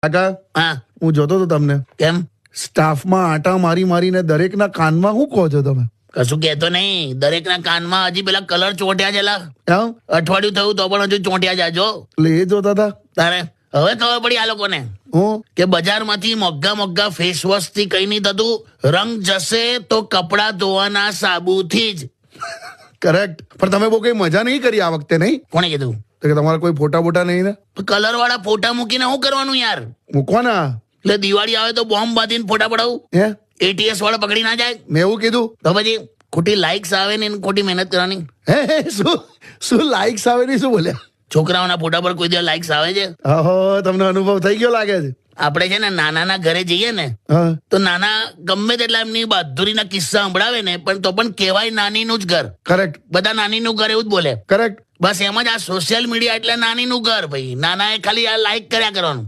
કાકા હા હું જોતો હતો તમને કેમ સ્ટાફમાં આટા મારી મારીને દરેકના કાનમાં શું કહો છો તમે? કશું કહેતો નહીં. દરેકના કાનમાં હજી પેલા કલર ચોંટ્યા છેલા. એમ અઠવાડિયું થયું તો પણ હજુ ચોંટ્યા જાજો. એટલે એ જોતા હતા તારે હવે ખબર પડી આ લોકોને હું કે બજારમાંથી મોંઘા મોંઘા ફેસ વોશ થી કઈ નહીં થતું. રંગ જશે તો કપડા ધોવાના સાબુથી જ. કરેક્ટ. પણ તમે બહુ કઈ મજા નહીં કરી આ વખતે, નહીં? કોણે કીધું? તો કે તમારા કોઈ ફોટા બોટા નહીં ને? કલર વાળા ફોટા મૂકીને શું કરવાનું યાર? મૂકવાના. એટલે દિવાળી આવે તો બોમ્બ બાંધીને ફોટા પડાવું? હે એટીએસ વાળા પકડી ના જાય મેં એવું કીધું? તો પછી ખોટી લાઇક્સ આવે ને ખોટી મહેનત કરવાની. હે શું શું લાઈક્સ આવે નહીં? શું બોલ્યા? છોકરાઓના ફોટા પર કોઈ દિવસ લાઇક્સ આવે છે? ઓહો, તમને અનુભવ થઈ ગયો લાગે છે. આપણે છે ને નાનાના ઘરે જઈએ ને હા તો નાના ગમે તેટલા એમની બહાદુરીના કિસ્સા સંભળાવે ને પણ તો પણ કહેવાય નાનીનું જ ઘર. કરેક્ટ બધા નાનીનું ઘર એવું જ બોલે. કરેક્ટ. બસ એમ જ આ સોશિયલ મીડિયા એટલે નાનીનું ઘર ભાઈ. નાનાએ ખાલી આ લાઈક કર્યા કરવાનું.